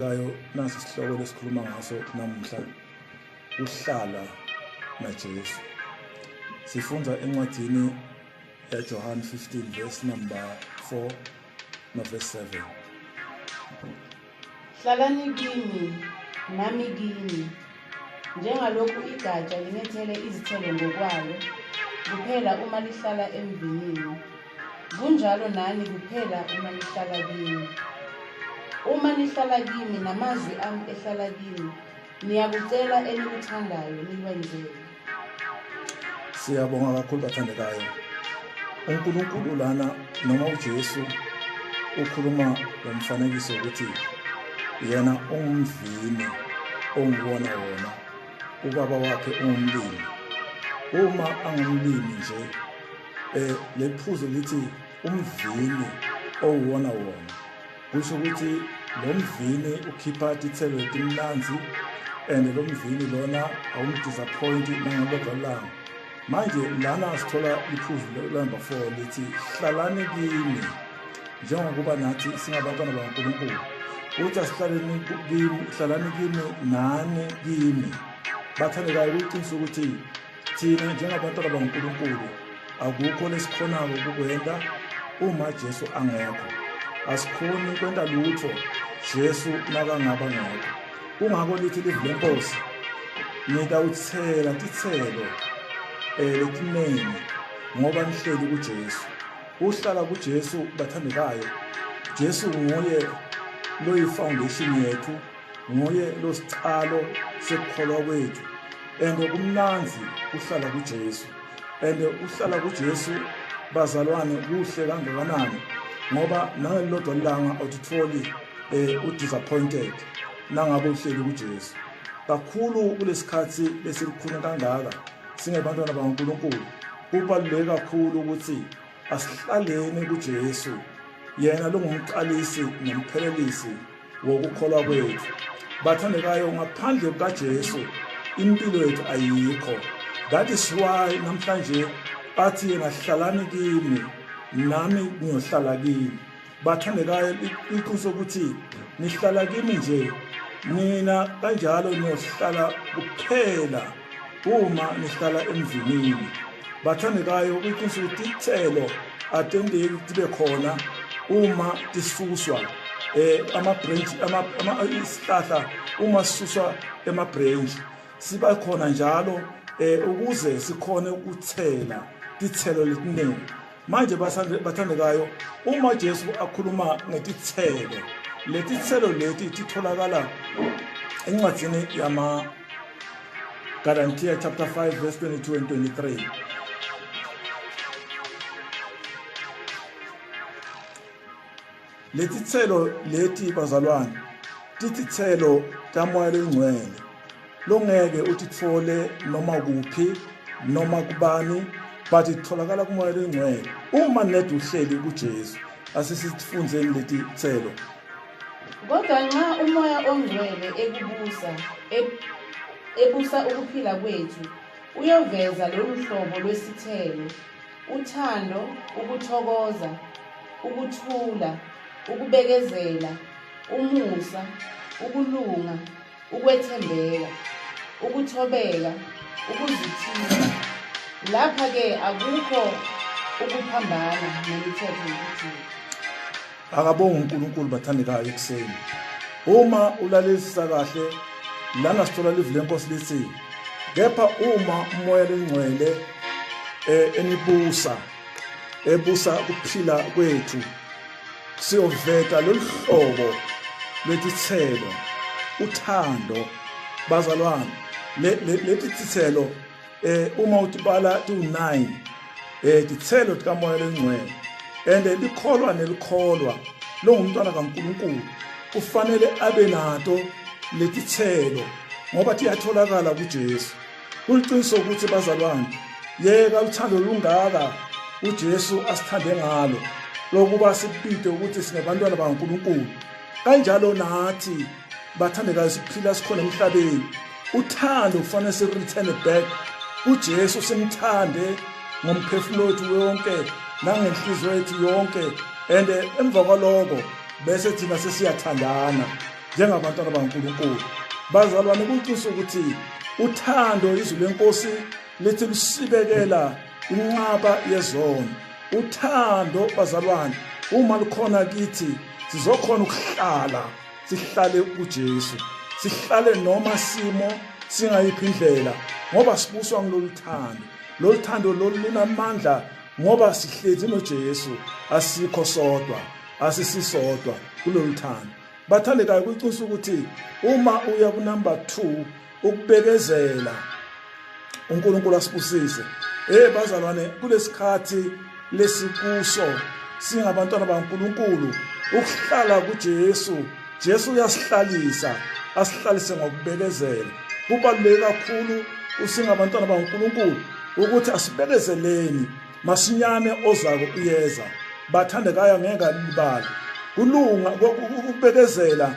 Kayo nasi isihloko lesikhuluma ngaso namuhla uhlala naJesu. Sifunda encwadini yaJohn 15 verse number 4 no verse 7. Hlalani kimi nami kini, njengalokhu igatsha lingethele izithelo ngokwalo kuphela uma lihlala emvinini, kunjalo nani kuphela uma lihlala kimi. Uma nihlala kimi namazwi ami ehlala kimi, niyakucela enikuthandayo nikwenzele. Siyabonga kakhulu bathandekayo. uNkulunkulu lana noma uJesu ukhuluma ngomfanekiso ukuthi yena ungumvini ongiwona wona, ubaba wakhe ungumlimi. Uma angumlimi nje lephuzo lithi umvini owona wona, kusho ukuthi lo mvini ukhipha izithelo etimnanzi and lo mvini lona awumdisappoint nangalokho langa. Manje lana sithola iphuzu number 4 lithi hlalani kimi, njengokuba nathi singabantwana bakaNkulunkulu uthi asihlaleni kimi, hlalani kimi nani kimi. Bathandekayo kuqinisa ukuthi thina njengabantwana bakaNkulunkulu akukho lesikhonako ukukwenza uma Jesu angekho. Asikhoni kwenta lutho Jesu nakangaba ngekho. Kungako lithi live lenkosi nitawuthela tithelo letiningi ngoba nihleli kuJesu. Uhlala kuJesu bathandekayo. Jesu nguye loyi-foundation yethu, nguye losicalo sekukholwa kwethu, and kumnanzi uhlala kuJesu. And uhlala kuJesu bazalwane kuhle kangakanani, ngoba nangelilodwa ilanga awutholi udisappointed nangabe uhleli kuJesu. Kakhulu kulesikhathi lesilikhulu kangaka singebantwana bakaNkulunkulu, kubaluleke kakhulu ukuthi asihlaleni kuJesu, yena longumqalisi nomphelelisi wokukholwa kwethu. Bathandekayo, ngaphandle kukaJesu impilo yethu ayikho. That is why namhlanje athi yena hlalani kimi nami ngiyohlala kimi. Bathandekayo, iqiniso ukuthi nihlala kimi nje, nina kanjalo niyohlala kuphela uma nihlala emvinini. Bathandekayo, iqiniso ukuthi ithelo atendeki tibe khona uma tisuswa ama-branch isihlahla uma sisuswa ema-branch siba khona njalo ukuze sikhone ukuthela tithelo letiningi. Manje bathandekayo, uma Jesu akhuluma ngetithelo, letithelo leti titholakala encwadzini yama-Galatians chapter 5 verse 22 and 23. Letithelo leti bazalwane titithelo tamoya lengcwele longeke utithole noma kuphi noma kubani, but itholakala kumoya lengcwele uma nedi uhleli kuJesu. Asisifundzeni letithelo. Kodwa nxa umoya ongcwele ebusa ukuphila kwethu, uyoveza lolu hlobo lwesithelo: uthando, ukuthokoza, ukuthula, ukubekezela, umusa, ukulunga, ukwethembeka, ukuthobeka, ukuzithila. Lapha-ke akukho ukuphambana nemithetho yokuthula. Akabonga uNkulunkulu bathandekayo ekuseni. Uma ulalela kahle lana sithola live lenkosi lithi, kepha uma umoya lengcwele ebusa ukuphila kwethu, siyoveta lolu hlobo lwetithelo, uthando. Bazalwane, letithelo uma utibala tu9 tithelo tikamoya lengcwele, and likholwa nelikholwa longumntwana kaNkulunkulu kufanele abe nato letithelo ngoba tiyatholakala kuJesu. Kuliqiniso ukuthi bazalwane, yeka uthando lungaka uJesu asithande ngalo lokuba sipite ukuthi singebantwana bakaNkulunkulu. Kanjalo nathi bathandekayo siphila sikhona emhlabeni, uthando kufanele si-return back kuJesu, simthande ngomphefumulo wethu wonke nangenhliziyo yethu yonke, and emva kwaloko bese thina sesiyathandana. njengabantwana bakaNkulunkulu. Bazalwane, kuyiqiniso ukuthi uthando izwi lenkosi lithi lusibekela inqaba yezono. Uthando bazalwane uma lukhona kithi sizokhona ukuhlala, sihlale kuJesu, sihlale noma simo singayiphi indlela, ngoba sibuswa ngilolu thando. Lolu thando lolu lunamandla ngoba sihlezi noJesu, asikho sodwa, asisisodwa kulolu thando. Bathandekayo, kuyiqiniso ukuthi uma uya ku number 2 ukubekezela, uNkulunkulu asibusise. Bazalwane, kulesikhathi lesikuso singabantwana bakaNkulunkulu, ukuhlala kuJesu, Jesu uyasihlalisa, asihlalise ngokubekezela. Kubaluleke kakhulu usingabantwana bakaNkulunkulu ukuthi asibekezeleni masinyane ozako uyeza. Bathandekayo, ngeke alibali kulunga ukubekezela.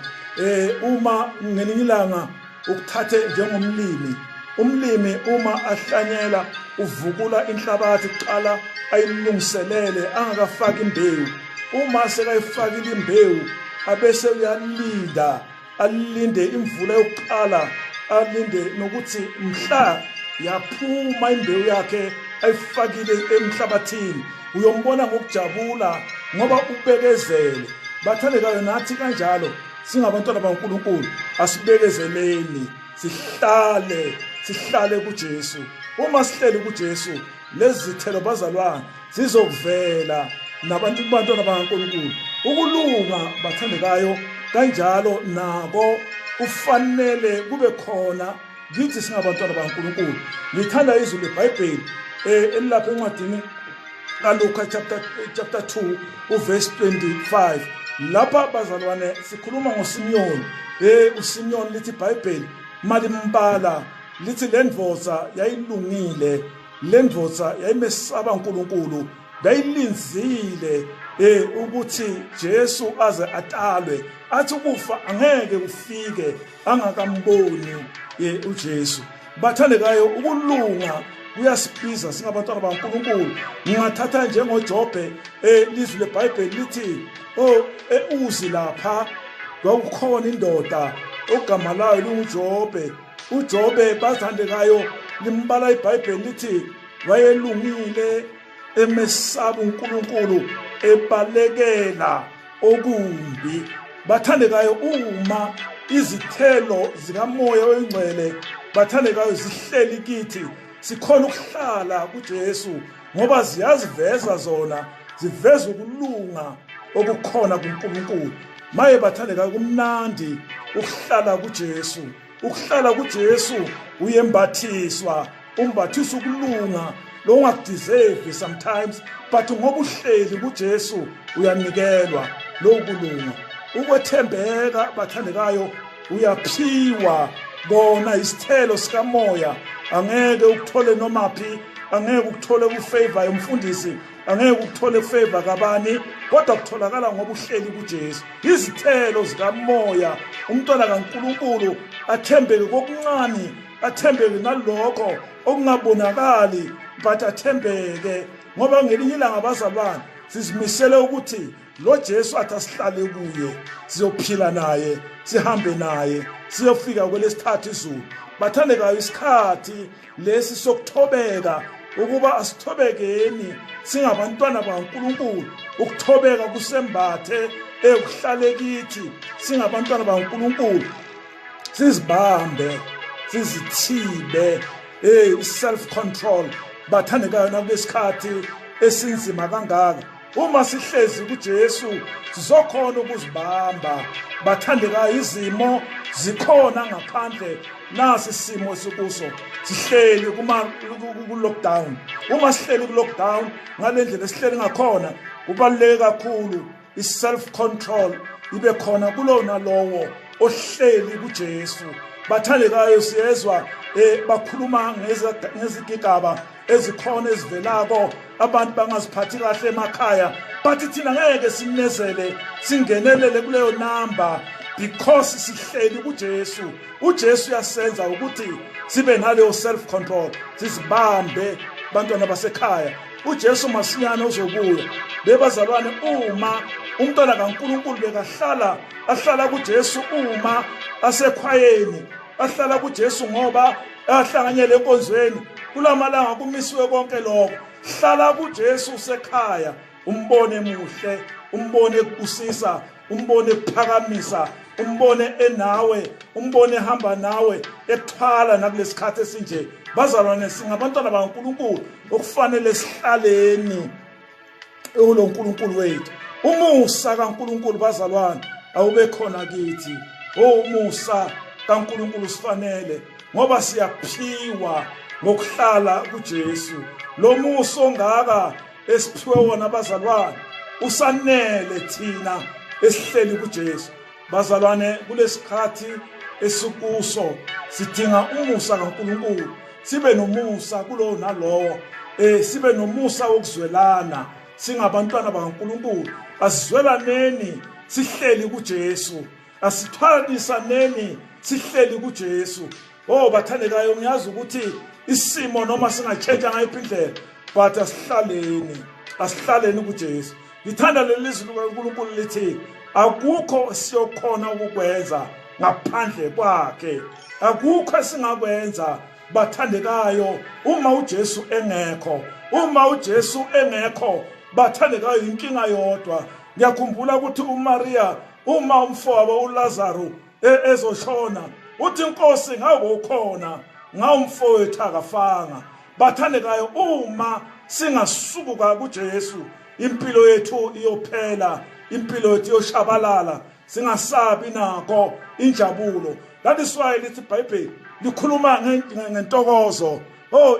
Uma ngelinye ilanga ukuthathe njengomlimi, umlimi uma ahlanyela uvukula inhlabathi kuqala ayilungiselele angakafaki imbewu. Uma sekayifakile imbewu abese uyalinda, alinde imvula yokuqala, alinde nokuthi mhla yaphuma imbewu yakhe ayifakile emhlabathini uyombona ngokujabula ngoba ubekezele. Bathandekayo, nathi kanjalo singabantwana bakaNkulunkulu asibekezeleni, sihlale kuJesu. Uma sihleli kuJesu, lezi zithelo bazalwane zizokuvela bantwana bakaNkulunkulu. Ukulunga bathandekayo kanjalo nako kufanele kube khona kithi singabantwana bakaNkulunkulu. Ngithanda izwi leBhayibheli elilapha encwadini kaLuka chapter 2 uverse 25. Lapha bazalwane sikhuluma ngoSimiyoni. uSimiyoni lithi iBhayibheli malimbala lithi lendvodza yayilungile, lendvodza yayimesaba uNkulunkulu, bayilinzile ukuthi Jesu aze atalwe, athi ukufa angeke ufike angakamboni uJesu. Bathandekayo, ukulunga kuyasibiza singabantwana bakaNkulunkulu. Ngingathatha njengoJobe, lizwi leBhayibheli lithi uzi lapha kwakukhona indoda ogama layo lunguJobe. uJobe bathandekayo limbala iBhayibheli lithi wayelungile, emesaba uNkulunkulu, ebalekela okumbi. Bathandekayo, uma izithelo zikamoya oyingcwele bathandekayo zihleli kithi, sikhona ukuhlala kuJesu ngoba ziyaziveza zona, ziveza ukulunga okukhona kuNkulunkulu. Maye bathandekayo, kumnandi ukuhlala kuJesu. Ukuhlala kuJesu uyembathiswa, umbathiswa ukulunga lo ungakudeserve sometimes, but ngoba uhleli kuJesu uyanikelwa lo kulunga. Ukwethembeka bathandekayo uyaphiwa bona isithelo sikamoya. Angeke ukuthole nomaphi, angeke ukuthole kufavor yomfundisi, angeke ukuthole favor kabani, kodwa kutholakala ngoba uhleli kuJesu. Izithelo zikamoya, umntwana kaNkulunkulu athembeke kokuncane, athembeke nalokho okungabonakali, but athembeke ngoba ngelinye ilanga bazalwane sizimisele ukuthi lo Jesu athi asihlale kuye, sizophila naye, sihambe naye, siyofika kwelesithathu izulu. Bathandekayo, isikhathi lesi sokuthobeka, ukuba asithobekeni singabantwana bakaNkulunkulu. Ukuthobeka kusembathe ekuhlale kithi singabantwana bakaNkulunkulu, sizibambe, sizithibe, self control. Bathandekayo, nakulesikhathi esinzima kangaka, uma sihlezi kuJesu sizokhona ukuzibamba. Bathandekayo, izimo zikhona ngaphandle, nasi isimo sikuso sihleli ku-lockdown. Uma sihleli ku-lockdown ngalendlela esihleli ngakhona, kubaluleke kakhulu i-self control ibe khona kulo nalowo ohleli kuJesu. Bathandekayo, siyezwa bakhuluma ngezigigaba ezikhona ezivelako, abantu bangaziphathi kahle emakhaya, but thina ngeke simnezele singenelele kuleyo namba because sihleli kuJesu. uJesu uyasenza ukuthi sibe naleyo self control, sizibambe bantwana basekhaya. uJesu masinyane uzobuya. Bebazalwane, uma umntwana kaNkulunkulu ahlala kuJesu uma asekhwayeni, ahlala kuJesu ngoba ahlanganyele enkonzweni. Kulamalanga kumisiwe konke lokho. Hlala kuJesu usekhaya, umbone muhle, umbone kusisa, umbone kuphakamisa, umbone enawe, umbone ehamba nawe, ethwala nakulesikhathi esinje. Bazalwane, singabantwana bakaNkulunkulu okufanele sihlaleni ulo nkulunkulu wethu. Umusa kaNkulunkulu bazalwane awube khona kithi. Umusa kaNkulunkulu sifanele ngoba siyaphiwa ngokuhlala kuJesu. Lo musa ongaka esiphiwe wona bazalwane usanele thina esihleli kuJesu. Bazalwane, kulesikhathi esikuso sidinga umusa kaNkulunkulu. Sibe nomusa kulo nalowo, sibe nomusa wokuzwelana. Singabantwana bakaNkulunkulu asizwelaneni sihleli kuJesu, asithwalisaneni sihleli kuJesu. Bathandekayo, ngiyazi ukuthi isimo noma singatshentsha ngayiphi indlela, but asihlaleni kuJesu. Ngithanda leli lizwi likaNkulunkulu lithi akukho siyokhona ukukwenza ngaphandle kwakhe. Akukho esingakwenza bathandekayo uma uJesu engekho. Uma uJesu engekho bathandekayo inkinga yodwa. Ngiyakhumbula ukuthi uMaria uma umfowabo uLazaro ezoshona uthi Nkosi ngabe ukhona, ngawumfowethu akafanga. Bathandekayo, uma singasukuka kuJesu impilo yethu iyophela, impilo yethu iyoshabalala, singasabi nako injabulo. That is why lithi iBhayibheli likhuluma ngentokozo.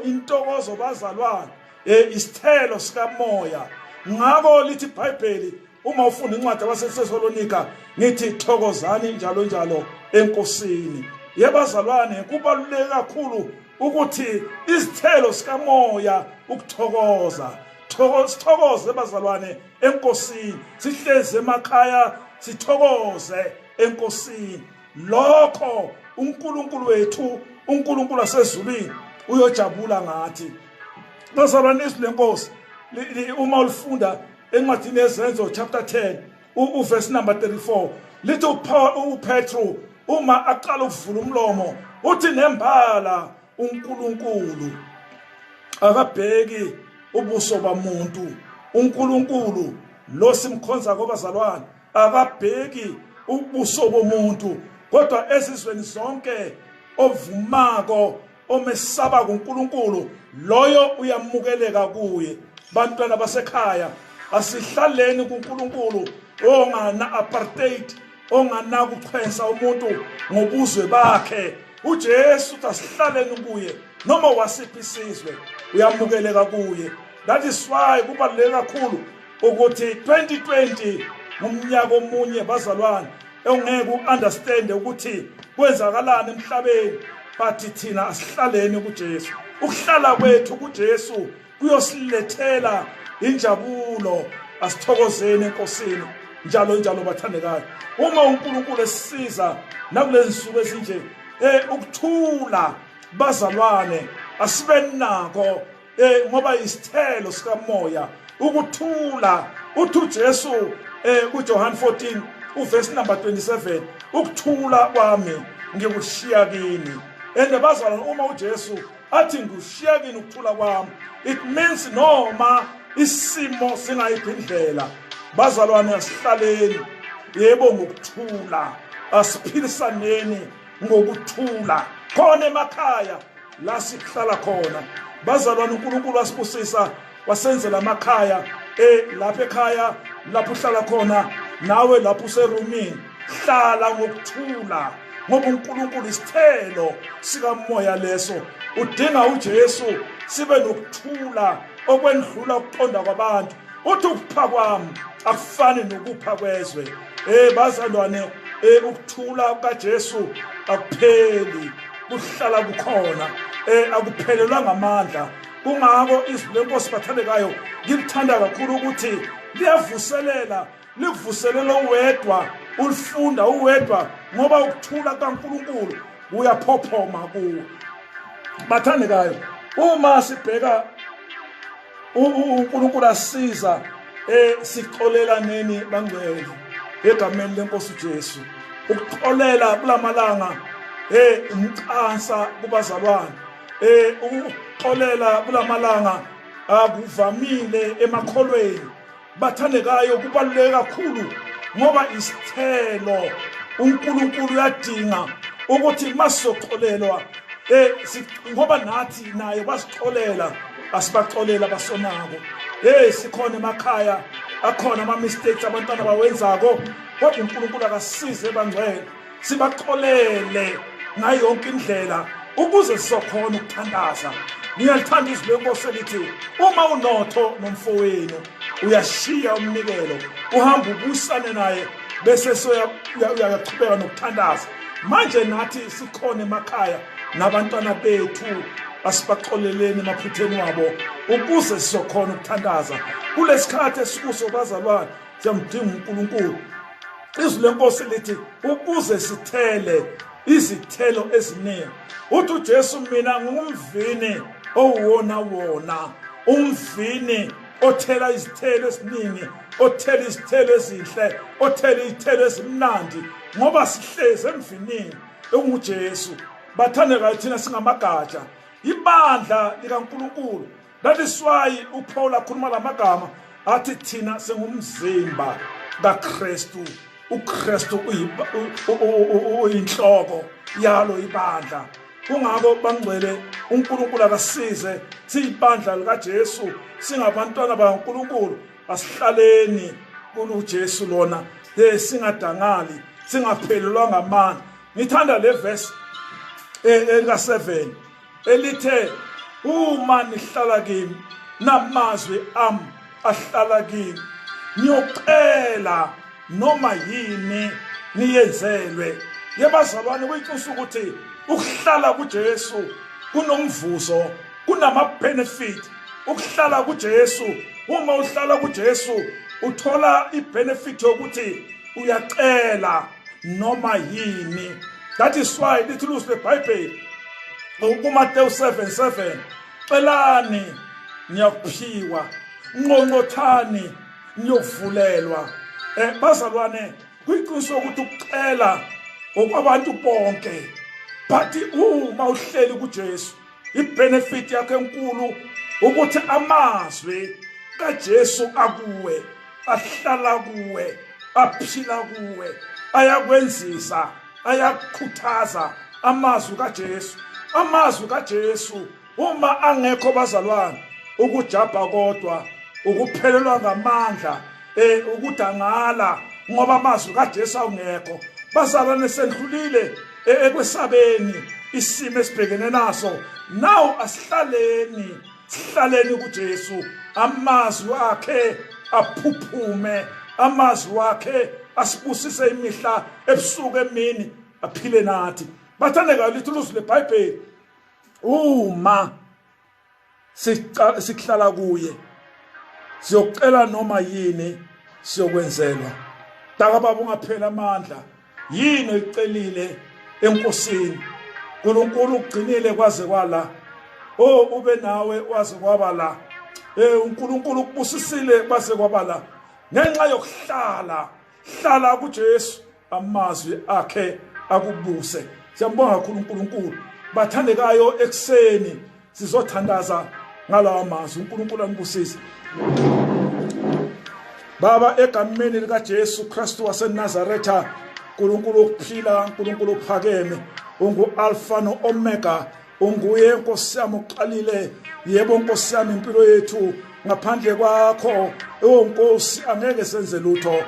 Intokozo bazalwane isithelo sikamoya. Ngako lithi iBhayibheli uma ufunda incwadi yabaseThesalonika nithi thokozani njalo njalo enkosini. Yebazalwane, kubaluleke kakhulu ukuthi izithelo sikamoya ukuthokoza. Sithokoze bazalwane enkosini, sihleze emakhaya sithokoze enkosini. Lokho uNkulunkulu wethu, uNkulunkulu asezulwini uyojabula ngathi. Bazalwane, izwi lenkosi uma ulifunda encwadini yeZenzo chapter 10 uverse number 34 lithi uPetru uma aqala ukuvula umlomo uthi nembala uNkulunkulu akabheki ubuso bamuntu. uNkulunkulu lo simkhonza ngobazalwane akabheki ubuso bomuntu, kodwa ezizweni zonke ovumako omesaba kuNkulunkulu loyo uyamukeleka kuye. Bantwana basekhaya, asihlaleni kuNkulunkulu ongana apartheid, ongana kuchwensa umuntu ngobuzwe bakhe. uJesu asihlaleni kuye noma wasiphi isizwe uyamukeleka kuye. That is why kubaluleke kakhulu ukuthi 2020 ngumnyaka omunye bazalwane ongeke uunderstand ukuthi kwenzakalani emhlabeni, but thina asihlaleni kuJesu. Ukuhlala kwethu kuJesu kuyosilethela injabulo. Asithokozeni enkosini njalo njalo bathandekayo. Uma uNkulunkulu esisiza nakulezi nsuku ezinje ukuthula bazalwane asibe nako ngoba isithelo sikamoya ukuthula. Uthi uJesu kuJohn 14 uverse number 27 ukuthula kwami ngikushiya kini. And bazalwane, uma uJesu athi ngikushiya kini ukuthula kwami, it means noma isimo singayiphi indlela bazalwane asihlaleni yebo ngokuthula, asiphilisaneni ngokuthula khona emakhaya la sihlala khona. Bazalwane, uNkulunkulu wasibusisa wasenzela amakhaya lapha ekhaya lapho uhlala khona nawe lapho userumini hlala ngokuthula ngoba uNkulunkulu isithelo sikamoya leso. Udinga uJesu sibe nokuthula okwendlula ukuqonda kwabantu. Uthi ukupha kwami akufani nokupha kwezwe. Bazalwane, ukuthula kukaJesu akupheli, kuhlala kukhona, akuphelelwa ngamandla. Kungako izwi lenkosi bathandekayo ngilithanda kakhulu ukuthi liyavuselela, livuselela uwedwa, ulifunda uwedwa ngoba ukuthula kaNkulunkulu uyaphophoma kuwo. Bathandekayo, uma sibheka uNkulunkulu asiza sixolelaneni bangcwele egameni lenkosi uJesu. Ukuxolela kulamalanga umqansa kubazalwane. Ukuxolela kulamalanga akuvamile emakholweni. Bathandekayo kubaluleke kakhulu ngoba isithelo uNkulunkulu uyadinga ukuthi masizoxolelwa ngoba nathi naye basixolela asibaxolela basonako. Sikhona emakhaya akhona ama mistakes abantwana bawenzako kodwa uNkulunkulu akasize bangcwele sibaxolele ngayo yonke indlela ukuze sizokhona ukuthandaza. Ngiyalithanda izwi lenkosi elithi uma unotho nomfowenu uyashiya umnikelo uhamba ubusane naye bese uyaqhubeka nokuthandaza. Manje nathi sikhona emakhaya nabantwana bethu asibaxoleleni emaphutheni wabo ukuze sizokhona ukuthandaza kulesikhathi esikuso bazalwane. Siyamdinga uNkulunkulu. Izwi lenkosi lithi ukuze sithele izithelo eziningi. Uthi uJesu mina ngumvini owona wona umvini othela izithelo eziningi, othela izithelo ezinhle, othela izithelo ezimnandi ngoba sihleze emvinini enguJesu. Bathandekayo thina singamagatsha ibandla likaNkulunkulu. That is why uPaul akhuluma lamagama athi thina singumzimba kaKristu. uKristu uyinhloko yalo ibandla. Kungako bangcwele uNkulunkulu akasize siyibandla likaJesu singabantwana bakaNkulunkulu. Asihlaleni kuJesu lona singadangali singaphelelwa ngamandla. Ngithanda le verse eka7 elithe uma nihlala kimi namazwi ami ahlala kimi niyocela noma yini niyenzelwe. Yebazalwane kuyinhloso ukuthi ukuhlala kuJesu kunomvuzo, kunama benefit. Ukuhlala kuJesu, uma uhlala kuJesu uthola ibenefit yokuthi uyacela noma yini. That is why lithi the Bible kuMateyu 7:7 celani niyaphiwa, nqonqothani niyovulelwa. Bazalwane kuyiqiniso ukuthi ukucela okwabantu bonke, but uma uhleli kuJesu ibenefit yakhe enkulu ukuthi amazwi kaJesu akuwe, ahlala kuwe, aphila kuwe, ayakwenzisa, ayakukhuthaza. Amazwi kaJesu, amazwi kaJesu uma angekho bazalwane ukujabha kodwa, ukuphelelwa ngamandla, ukudangala ngoba amazwi kaJesu awungekho. Bazalwane sendlulile ekwesabeni isimo esibhekene naso. Now asihlaleni, sihlaleni kuJesu. Amazwi akhe aphuphume, amazwi akhe asibusise imihla ebusuku emini aphile nathi. Bathandeka lithi uzwe leBhayibheli uma sihlala kuye siyocela noma yini siyokwenzelwa. Daka baba ungaphela amandla, yini oyicelile enkosini. uNkulunkulu ugcinile kwaze kwala. Ube nawe waze kwabala. uNkulunkulu ukubusisile kwaze kwabala ngenxa yokuhlala hlala kuJesu, amazwi akhe akubuse. Siyambonga kakhulu uNkulunkulu. Bathandekayo ekseni sizothandaza ngalawa mazwi. uNkulunkulu anibusise. Baba egameni likaJesu Kristu waseNazaretha, uNkulunkulu ukuphila, uNkulunkulu uphakeme, ungu Alpha no Omega, unguye Nkosi yami uqalile. Yebo Nkosi yami impilo yethu ngaphandle kwakho Nkosi angeke senze lutho.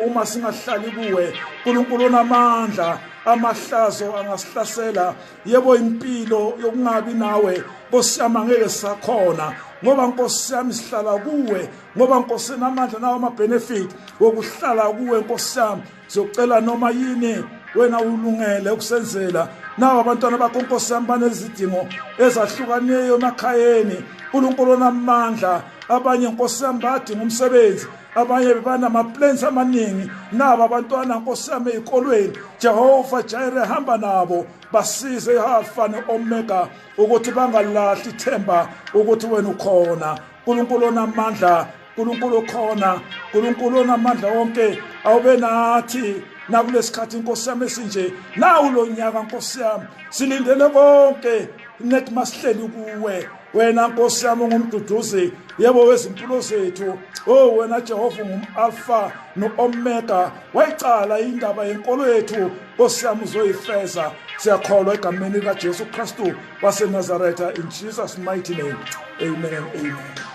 Uma singahlali kuwe uNkulunkulu namandla, amahlazo angasihlasela. Yebo impilo yokungabi nawe Nkosi yami angeke sakhona ngoba Nkosi yami sihlala kuwe, ngoba Nkosi namandla nawo ama benefit wokuhlala kuwe. Nkosi yami siyocela noma yini wena ulungele ukusenzela. Nawo abantwana bakho Nkosi yami banezidingo ezahlukaneyo emakhayeni. uNkulunkulu namandla, abanye Nkosi yami badinga umsebenzi, abanye banama plans amaningi. Nabo abantwana Nkosi yami ezikolweni, Jehova Jireh hamba nabo, basize Alpha no Omega ukuthi bangalahli ithemba ukuthi wena ukhona. uNkulunkulu namandla uNkulunkulu khona, uNkulunkulu onamandla wonke awube nathi nakulesikhathi Nkosi yami esinje. Nawu lo nyaka Nkosi yami silindele konke nethi masihleli kuwe. Wena Nkosi yami ungumduduzi yebo wezimpilo zethu. Oh wena Jehova ungumAlpha noOmega. Wayicala indaba yenkolo yethu Nkosi yami uzoyifeza. Siyakholwa egameni likaJesu Kristu waseNazaretha, in Jesus mighty name. Amen and amen.